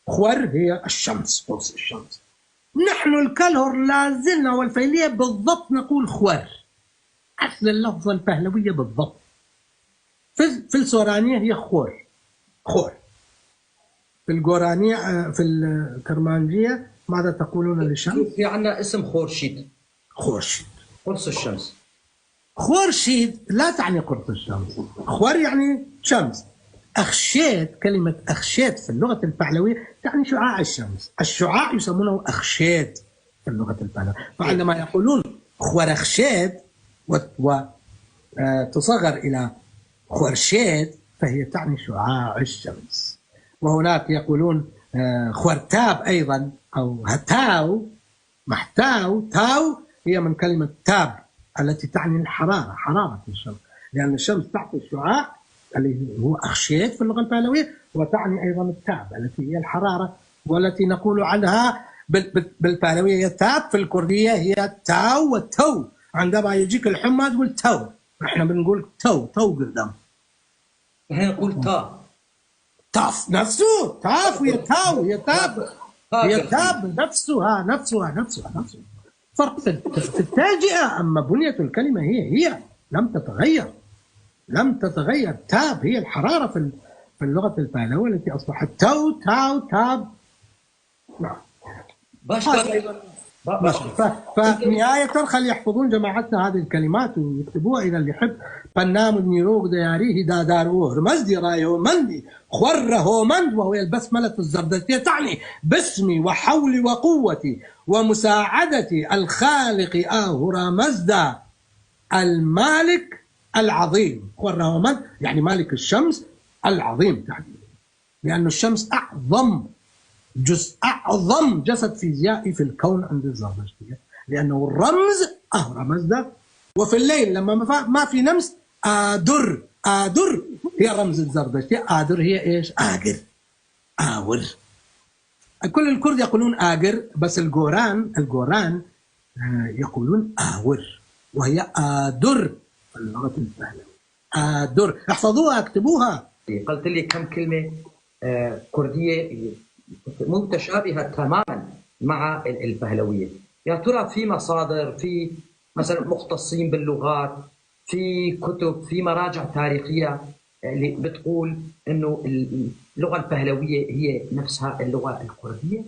خور هي الشمس، قرص الشمس. نحن الكلهر لازلنا والفيلية بالضبط نقول خور، أصل اللفظة البهلوية بالضبط. في السورانية هي خور. في الجورانية، في الكرمانجية ماذا تقولون للشمس؟ في عندنا اسم خورشيد. قرص الشمس. خورشيد لا تعني قرص الشمس، خور يعني شمس. أخشيت، كلمة أخشيت في اللغة البهلوية تعني شعاع الشمس. الشعاع يسمونه أخشيت في اللغة البهلوية. فعندما يقولون خورخشيت وتصغر إلى خورشيت فهي تعني شعاع الشمس. وهناك يقولون خورتاب أيضا، أو هتاو، محتاو. تاو هي من كلمة تاب التي تعني الحرارة، حرارة الشمس، لأن الشمس تعطي الشعاع اللي هو أخشيت في اللغة البهلوية، وتعني أيضا التاب التي هي الحرارة، والتي نقول عنها بالبهلوية هي تاب، في الكردية هي تاو والتو. عندما يجيك الحمى تقول تو، احنا بنقول تو قدام، احنا نقول تاف نفسه، تاف هي تاو، هي تاب، هي تاب نفسها. فرق في التاجئة، أما بنية الكلمة هي لم تتغير. تاب هي الحرارة في اللغة البهلوية التي أصبحت تو، تاو، تاب. نعم. فنهاية خلي يحفظون جماعتنا هذه الكلمات ويكتبوها إذا اللي يحب. فنام نيروغ دياريه دادار أهرمزدي رايومندي خورهومند، وهو البسملة الزردشتية تعني باسمي وحولي وقوتي ومساعدتي الخالق أهورامزدا المالك العظيم. خورهومند يعني مالك الشمس العظيم تحديدا، لأن الشمس أعظم جسد فيزيائي في الكون عند الزردشتية، لأنه الرمز أهورامزدا. وفي الليل لما ما في نمس، آدر هي رمز الزردشتية. آدر هي إيش؟ آور. كل الكرد يقولون آجر، بس الجوران يقولون آور، وهي آدر في اللغة البهلوية. آدر، احفظوها اكتبوها. قلت لي كم كلمة كردية متشابهة تماما مع البهلوية. يا ترى في مصادر، في مثلا مختصين باللغات، في كتب، في مراجع تاريخية اللي بتقول انه اللغة البهلوية هي نفسها اللغة الكردية،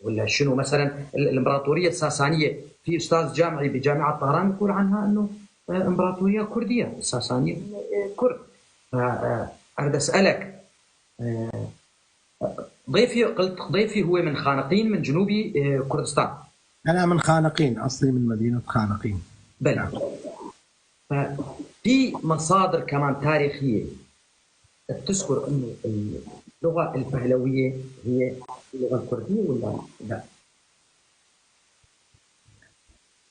ولا شنو؟ مثلا الامبراطورية الساسانية، في استاذ جامعي بجامعة طهران يقول عنها انه امبراطورية كردية، الساسانية كرد. أريد أسألك، ضيفي هو من خانقين من جنوب كردستان. أنا من خانقين، أصلي من مدينة خانقين. بلى. ففي مصادر كمان تاريخية تذكر أنه اللغة البهلوية هي اللغة الكردية ولا لا؟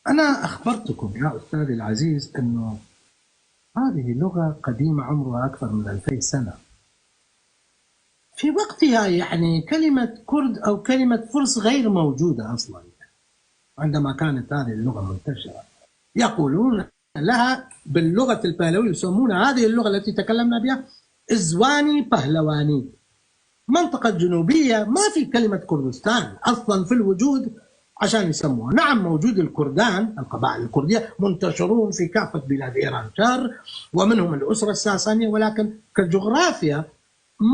أنا أخبرتكم يا أستاذي العزيز أنه هذه لغة قديمة عمرها أكثر من 2000 سنة. في وقتها يعني كلمة كرد أو كلمة فرس غير موجودة أصلا عندما كانت هذه اللغة منتشرة. يقولون لها باللغة البهلوية، يسمون هذه اللغة التي تكلمنا بها إزواني بهلواني. منطقة جنوبية ما في كلمة كردستان أصلا في الوجود عشان يسموها. نعم موجود الكردان، القبائل الكردية منتشرون في كافة بلاد إيران شر ومنهم الأسرة الساسانية، ولكن كجغرافيا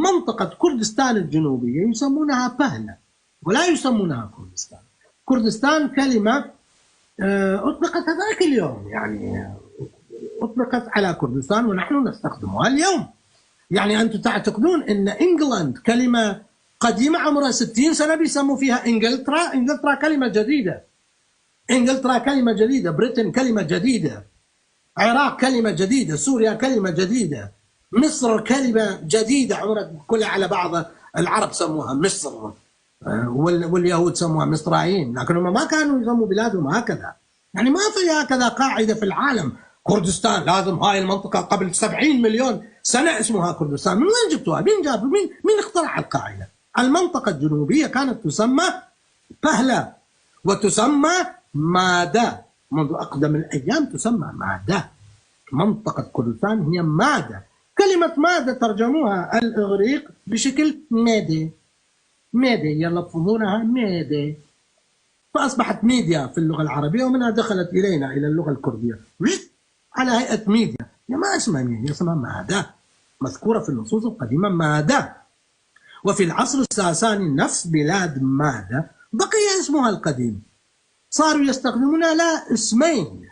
منطقة كردستان الجنوبية يسمونها بهلة ولا يسمونها كردستان. كردستان كلمة أطلقت هذاك اليوم، يعني أطلقت على كردستان ونحن نستخدمها اليوم. يعني أنتم تعتقدون أن إنجلند كلمة قديمة عمرها 60 سنة بيسموا فيها إنجلترا؟ إنجلترا كلمة جديدة، إنجلترا كلمة جديدة، بريطن كلمة جديدة، عراق كلمة جديدة، سوريا كلمة جديدة، مصر كلمة جديدة عمرها كلها على بعض. العرب سموها مصر واليهود سموها مصرايين، لكن هم ما كانوا يسموا بلادهم هكذا. يعني ما في هكذا قاعدة في العالم كردستان لازم هاي المنطقة قبل 70 مليون سنة اسمها كردستان. من وين جبتوها؟ مين جاب؟ مين اخترع القاعدة؟ المنطقة الجنوبية كانت تسمى بهلة وتسمى مادة منذ أقدم الأيام، تسمى مادة. منطقة كردستان هي مادة. كلمة مادة ترجموها الإغريق بشكل ميدي، ميدي يلفظونها ميدي، فأصبحت ميديا في اللغة العربية ومنها دخلت إلينا إلى اللغة الكردية على هيئة ميديا. ما اسمها ميديا، اسمها مادة، مذكورة في النصوص القديمة مادة. وفي العصر الساساني نفس بلاد مادة بقي اسمها القديم، صاروا يستخدمون لا اسمين،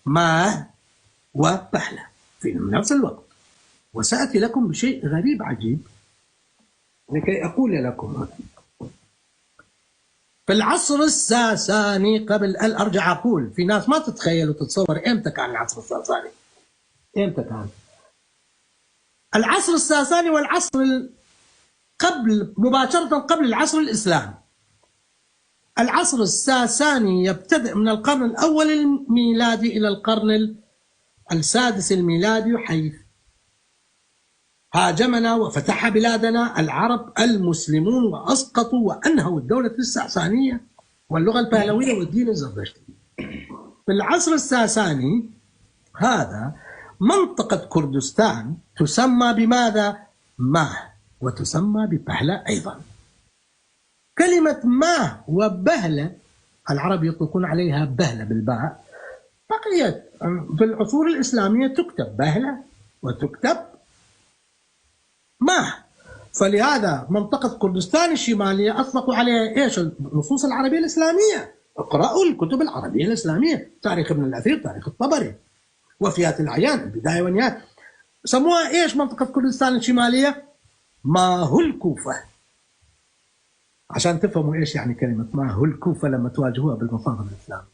ماه وبهلة في نفس الوقت. وسأتي لكم بشيء غريب عجيب لكي أقول لكم. في العصر الساساني قبل أن أرجع أقول، في ناس ما تتخيل وتتصور إمتى كان العصر الساساني. إمتى كان العصر الساساني؟ والعصر قبل مباشرة قبل العصر الإسلامي. العصر الساساني يبتدئ من القرن الأول الميلادي إلى القرن السادس الميلادي، حيث هاجمنا وفتح بلادنا العرب المسلمون وأسقطوا وأنهوا الدولة الساسانية واللغة البهلوية والدين الزردشتي. في العصر الساساني هذا منطقة كردستان تسمى بماذا؟ ماه، وتسمى ببهلة أيضا. كلمة ماه وبهلة العرب يطلقون عليها بهلة بالباء، بقيت في العصور الإسلامية تكتب بهلة وتكتب ماه. فلهذا منطقة كردستان الشمالية أطلقوا عليها إيش؟ النصوص العربية الإسلامية. اقرأوا الكتب العربية الإسلامية، تاريخ ابن الأثير، تاريخ الطبري، وفيات الأعيان، البداية والنهاية. سموها إيش منطقة كردستان الشمالية؟ ما هو الكوفة. عشان تفهموا إيش يعني كلمة ما هو الكوفة لما تواجهوها بالمصادر الإسلامية.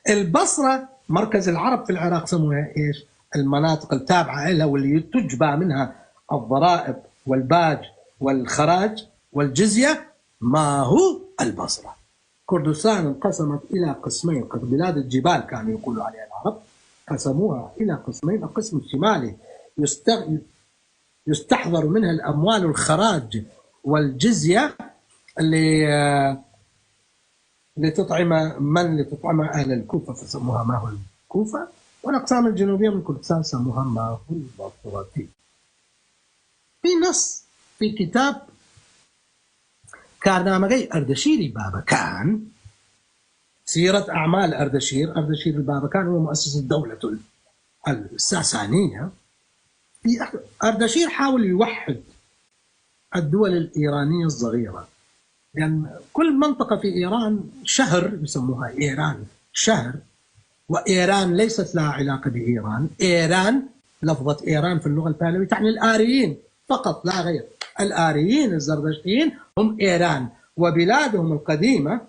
البصرة مركز العرب في العراق سموها إيش؟ المناطق التابعة لها واللي تجبى منها الضرائب والباج والخراج والجزية، ما هو البصرة. كردستان انقسمت إلى قسمين، بلاد الجبال كانوا يقولوا عليها العرب، قسموها إلى قسمين. القسم الشمالي يستحضر منها الأموال والخراج والجزية لتطعم أهل الكوفة، فسموها ما هو الكوفة. والأقسام الجنوبية من كردستان سموها ما هو البصرة. في نص في كتاب كارنامجي أردشيري بابكان، سيرة أعمال أردشير البابكان هو مؤسس الدولة الساسانية. أردشير حاول يوحد الدول الإيرانية الصغيرة، لأن يعني كل منطقة في إيران شهر يسموها إيران شهر، وإيران ليست لها علاقة بإيران. إيران لفظة إيران في اللغة البهلوية تعني الآريين فقط لا غير. الآريين الزردشتيين هم إيران، وبلادهم القديمة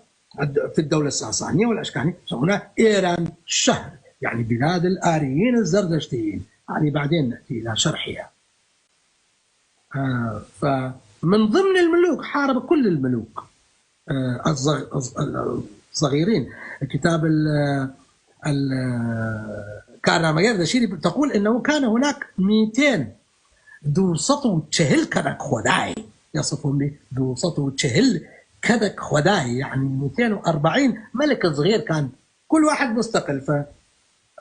في الدولة الساسانية والأشكانية يسمونها إيران شهر، يعني بلاد الآريين الزردشتيين. يعني بعدين نأتي إلى شرحها. فمن ضمن الملوك حارب كل الملوك الصغيرين. كارنامه اردشيري تقول انه كان هناك 200 دو سطو تشهل كدك خداي، يصفون به دو سطو تشهل كدك خداي، يعني 240 ملك صغير كان كل واحد مستقل.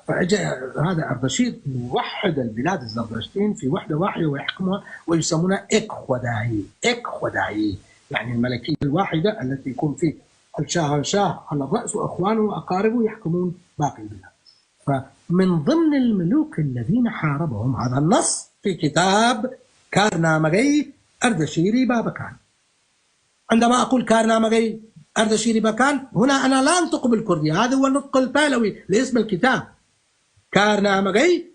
فاجى هذا اردشير يوحد البلاد الزردشتين في وحده واحده ويحكمها ويسمونها اك خداي، يعني الملكيه الواحده التي يكون فيه الشاه على الراس واخوانه واقاربه يحكمون باقي البلاد. فمن ضمن الملوك الذين حاربهم هذا النص في كتاب كارنامغي أردشيري بابكان. عندما أقول كارنامغي أردشيري بابكان هنا أنا لا أنطق بالكردية، هذا هو النطق البهلوي لاسم الكتاب. كارنامغي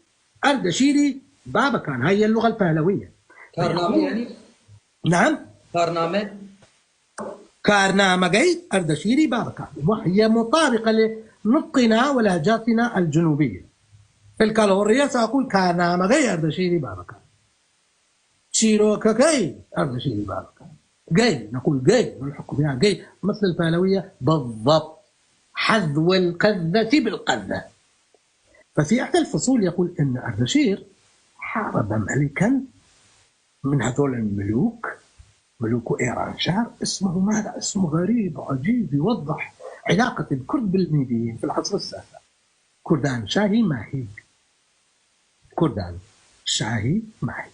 أردشيري بابكان، هي اللغة البهلوية. كارنامة يعني؟ نعم، كارنامغي أردشيري بابكان، وهي مطابقة لنطقنا ولهجاتنا الجنوبية. في الكالورية سأقول كارنامغي أردشيري بابكان. شيروكاكي أردشيري بابكان. جاي نقول جاي نلحق بها جاي مثل البهلوية بالضبط، حذو القذة بالقذة. ففي إحدى الفصول يقول إن أردشير حارب ملكا من هذول الملوك، ملوك إيران شهر اسمه ماذا؟ اسمه غريب عجيب يوضح علاقة الكرد بالميديين في العصر السابع. كردان شاهي ماهيج، كردان شاهي ماهيج.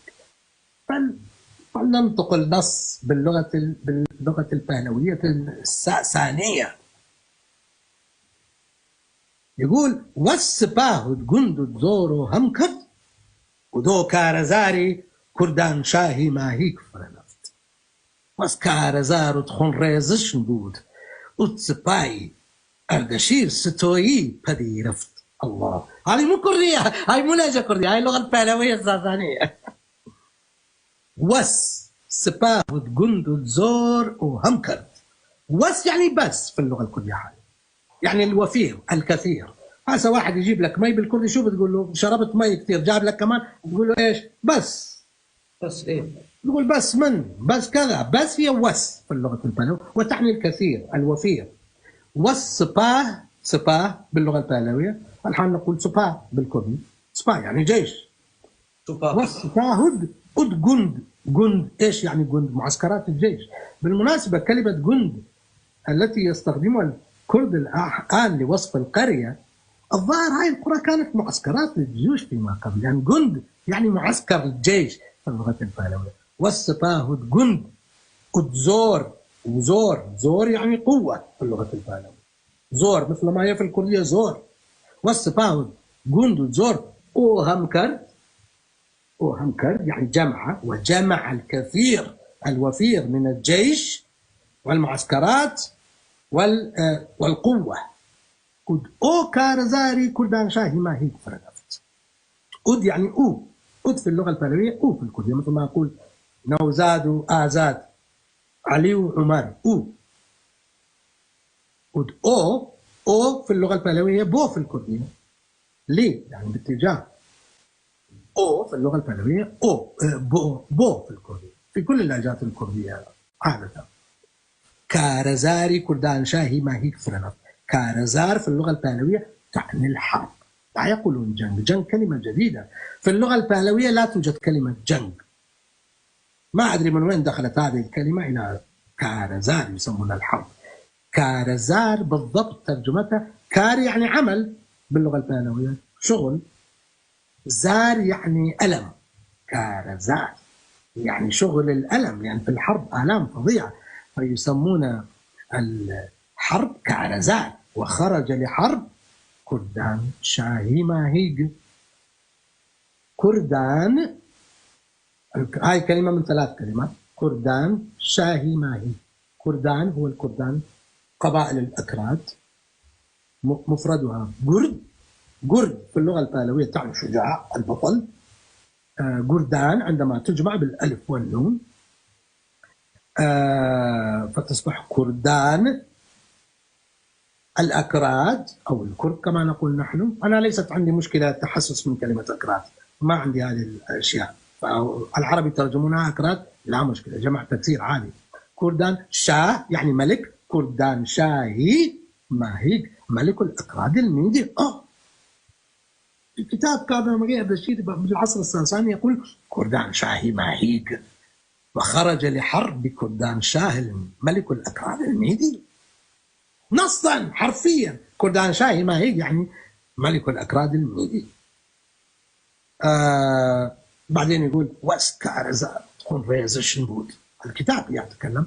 فلننطق النص باللغة البهلوية الساسانية. يقول والسباهد جندد زورو همكت ودو كارزاري كردان شاهي ماهيك فرنفت واس كارزارو تخون ريزش بود وتسباي أردشير ستويي بدي رفت. الله، هذه مو كردية، هاي مو لهجة كردية، هاي اللغة البهلوية الساسانية. وس سباهد جندد زور وهمكت. وس يعني بس في اللغة الكردية حالي، يعني الوفير الكثير. هسه واحد يجيب لك مي بالكردي شو بتقول له؟ شربت مي كثير، جاب لك كمان تقول له ايش؟ بس ايه؟ تقول بس بس كذا، بس هي وس في اللغه البهلويه وتعني الكثير الوفير. والسباه سباه باللغه البهلويه، الحين نقول سباه بالكردي، سباه يعني جيش. والسباهد جند ايش يعني جند؟ معسكرات الجيش. بالمناسبه كلمه جند التي يستخدمها الكرد الآن لوصف القرية، الظاهر هاي القرى كانت معسكرات للجيوش فيما قبل، يعني جند يعني معسكر الجيش في اللغة البهلوية. والسباهد جند زور، زور يعني قوة في اللغة البهلوية، زور مثل ما هي في الكردية زور. والسباهد جند زور وهمكر يعني جمع، وجمع الكثير الوفير من الجيش والمعسكرات والقوة. قد أو كارزاري كردان شاهي ما هيك فرقفت. قد يعني أو، قد في اللغة البهلوية أو في الكردية، مثل ما أقول نوزاد وآزاد، علي وعمر أو. قد أو في اللغة البهلوية بو في الكردية. ليه؟ يعني باتجاه. أو في اللغة البهلوية أو بو في الكردية، في كل اللهجات الكردية عادة. كارزاري كردان شاهي ما هيك فرنف. كارزار في اللغة البهلوية تعني الحرب، لا يقولون جنگ كلمة جديدة في اللغة البهلوية، لا توجد كلمة جنگ. ما أدري من وين دخلت هذه الكلمة إلى كارزار يسمونها الحرب. كارزار بالضبط ترجمتها كار يعني عمل باللغة البهلوية، شغل. زار يعني ألم، كارزار يعني شغل الألم، يعني في الحرب آلام فظيعة، فيسمون الحرب كارزار. وخرج لحرب كردان شاهي ماهيج. كردان هاي كلمة من 3 كلمات، كردان شاهي ماهيج. كردان هو الكردان، قبائل الأكراد، مفردها قرد في اللغة البهلوية تعني شجاع البطل. قردان عندما تجمع بالألف والنون فتصبح كردان. الأكراد أو الكرد كما نقول نحن، أنا ليست عندي مشكلة تحسس من كلمة أكراد، ما عندي هذه الأشياء، العربي ترجمونها أكراد لا مشكلة، جمع تكسير عادي. كردان شاه يعني ملك، كردان شاهي ماهيج ملك الأكراد الميدي. في كتاب كاظم مغي أردشير بالعصر الساساني يقول كردان شاهي ماهيق وخرج لحرب كردان شاه الملك الأكراد الميدي. نصا حرفيا كردان شاهي ماهيق يعني ملك الأكراد الميدي. بعدين يقول وسكارزا تكون ريزشن بود، الكتاب يتكلم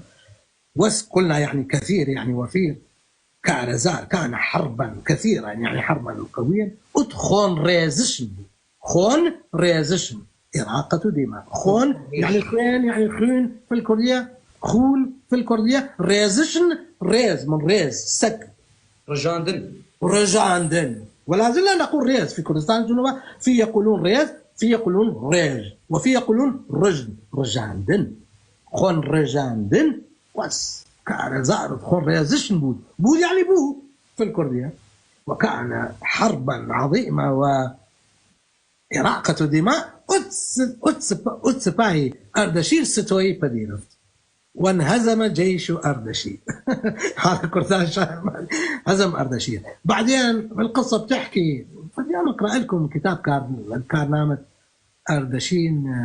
قلنا يعني كثير يعني وفير، كارزار كان حربا كثيرا يعني حربا قويا، ادخون ريزشن، خون ريزشن إراقة دماء، خون يعني خين يعني خون في الكردية، خون في الكردية، ريزشن ريز من ريز سك، رجاندن ولا زلنا نقول ريز في كردستان الجنوبي، في يقولون ريز، في يقولون ريج، وفي يقولون رجن، رجاندن خون رجاندن وس كارزار خون ريزشن بود، بود يعني بو في الكردية. وكان حربا عظيمة وإراقة دماء أتسباهي أردشير ستوي بديرفت وانهزم جيش أردشير. هذا كردان شاه هزم أردشير. بعدين القصة بتحكي، بدي أقرأ لكم كتاب كارنامة أردشين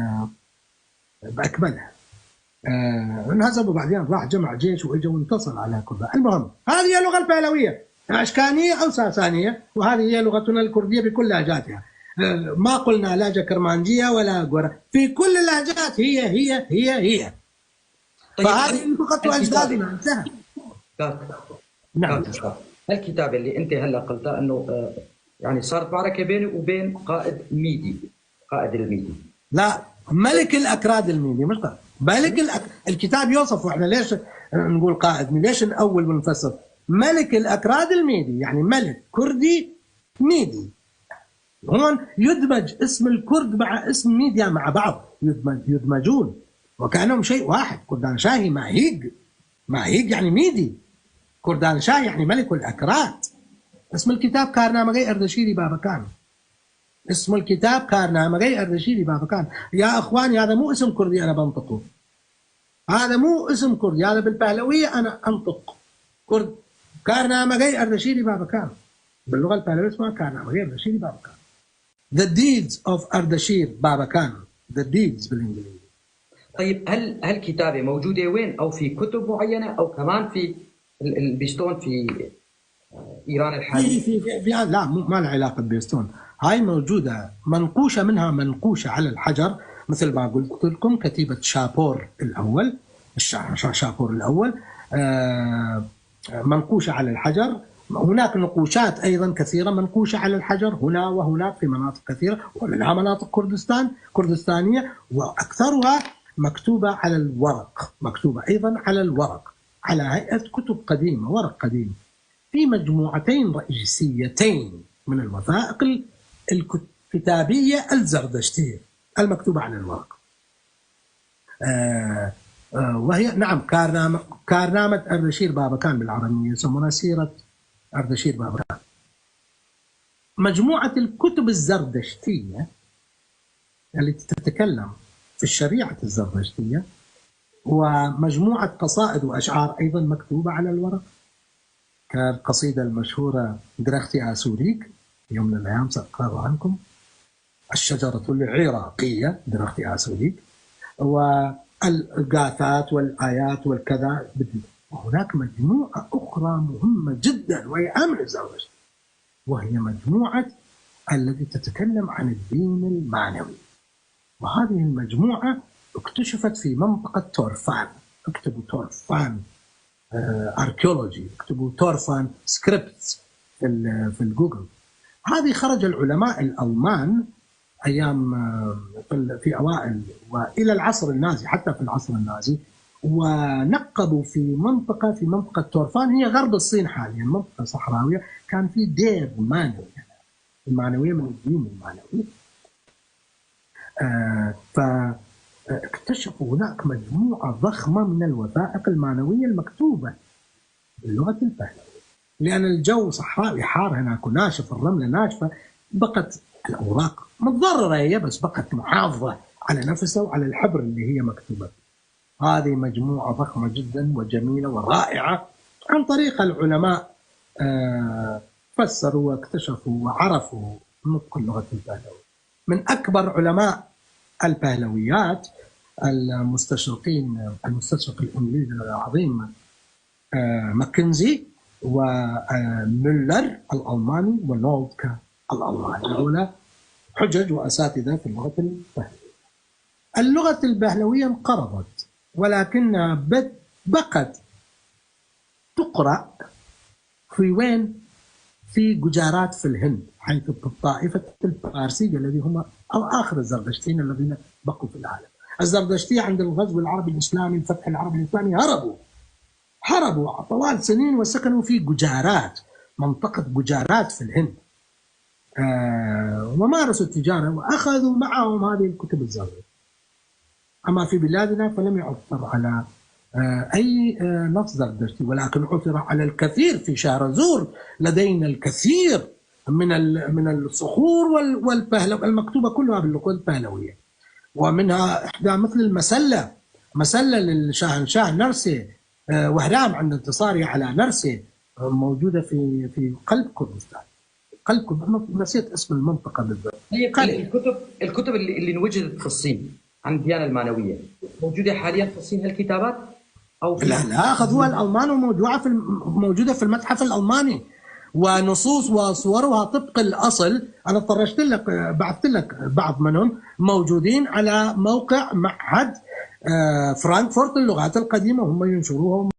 بأكملها. انهزم وبعدين راح جمع جيش واجا وانتصر على كردان. المهم هذه هي اللغة البهلوية، أشكانية أو ساسانية، وهذه هي لغتنا الكردية بكل لهجاتها. ما قلنا لهجة كرمانجية ولا قرى، في كل اللهجات هي هي هي هي. طيب فهذه لغة أجدادنا انتهى. نعم. الكتاب اللي أنت هلا قلته أنه يعني صارت معركة بيني وبين قائد ميدي، قائد الميدي. لا، ملك الأكراد الميدي مش قائد. ملك الكتاب يوصف، واحنا ليش نقول قائد؟ ليش نأول ونفسر؟ ملك الأكراد الميدي يعني ملك كردي ميدي. هون يدمج اسم الكرد مع اسم ميديا مع بعض، يدمجون وكأنهم شيء واحد. كردان شاهي ماهيق يعني ميدي، كردان شاه يعني ملك الأكراد. اسم الكتاب كارنامغي أردشيري بابكان، اسم الكتاب كارنامغي أردشيري بابكان. يا أخواني هذا مو اسم كردي أنا بنطقه، هذا مو اسم كردي، هذا بالبهلوية أنا أنطق كرد. كارنامغي أردشيري بابكان باللغة البهلوية اسمها كارنامغي أردشيري بابكان. The deeds of أردشير بابكان، the deeds بالإنجليزي. طيب هل كتابة موجودة وين؟ أو في كتب معينة أو كمان في البيستون في إيران الحالية؟ في لا ما لها علاقة ببيستون، هاي موجودة منقوشة، منها منقوشة على الحجر مثل ما قلت لكم، كتيبة شابور الأول، شابور الأول منقوشة على الحجر. هناك نقوشات أيضا كثيرة منقوشة على الحجر هنا وهناك في مناطق كثيرة، ومنها مناطق كردستانية، وأكثرها مكتوبة على الورق، مكتوبة أيضا على الورق على هيئة كتب قديمة، ورق قديم، في مجموعتين رئيسيتين من الوثائق الكتابية الزردشتية المكتوبة على الورق. وهي نعم كارنامة أردشير بابكان بالعربية، يسمونها سيرة أردشير بابكان. مجموعة الكتب الزردشتية التي تتكلم في الشريعة الزردشتية، ومجموعة قصائد وأشعار أيضا مكتوبة على الورق، كالقصيدة المشهورة درختي آسوريك، يوم من الأيام سأقرأ عنكم، الشجرة العراقية درختي آسوريك، والغاثات والآيات والكذا. وهناك مجموعة أخرى مهمة جدا وهي أهم الزردشت، وهي مجموعة التي تتكلم عن الدين المعنوي. وهذه المجموعة اكتشفت في منطقة تورفان، اكتبوا تورفان أركيولوجي، اكتبوا تورفان سكريبتس في الجوجل. هذه خرج العلماء الألمان أيام في أوائل وإلى العصر النازي، حتى في العصر النازي، ونقبوا في منطقة تورفان، هي غرب الصين حاليا، منطقة صحراوية، كان في دير مانوي، المعنوية من الدين المعنوي. فاكتشفوا هناك مجموعة ضخمة من الوثائق المعنوية المكتوبة باللغة البهلوية، لأن الجو صحراوي حار هناك وناشف، الرملة ناشفة، بقت الأوراق متضررة هي، بس بقت محافظة على نفسها وعلى الحبر اللي هي مكتوبة. هذه مجموعة ضخمة جدا وجميلة ورائعة، عن طريق العلماء فسروا واكتشفوا وعرفوا نطق اللغة البهلوية. من أكبر علماء البهلويات المستشرق الإنجليزي العظيم ماكنزي وميلر الألماني ونولدكا الألماني، هؤلاء حجج وأساتذة في اللغة البهلوية. اللغة البهلوية انقرضت، ولكنها بقت تقرأ في وين؟ في جوجارات في الهند، حيث الطائفة الفارسية الذي هم آخر الزردشتيين الذين بقوا في العالم. الزردشتية عند الغزو العربي الإسلامي، الفتح العربي الإسلامي، هربوا طوال سنين وسكنوا في جوجارات، منطقة جوجارات في الهند، ومارسوا التجارة وأخذوا معهم هذه الكتب الزردشتية. أما في بلادنا فلم يعثر على أي نص زردشتي، ولكن عثر على الكثير في شهرزور. لدينا الكثير من الصخور والبهلوية المكتوبة كلها باللغة البهلوية، ومنها إحدى مثل مسلة للشاهنشاه نرسي وهرام عند انتصاره على نرسي، موجودة في قلب كردستان. نسيت اسم المنطقة بالضبط. الكتب اللي وجدت في الصين عن الديانة المانوية موجودة حاليا في الصين هالكتابات؟ أو لا أخذوها الألمان وموجودة في المتحف الألماني، ونصوص وصورها طبق الأصل. أنا بعثت لك بعض منهم موجودين على موقع معهد فرانكفورت للغات القديمة، هم ينشروهم.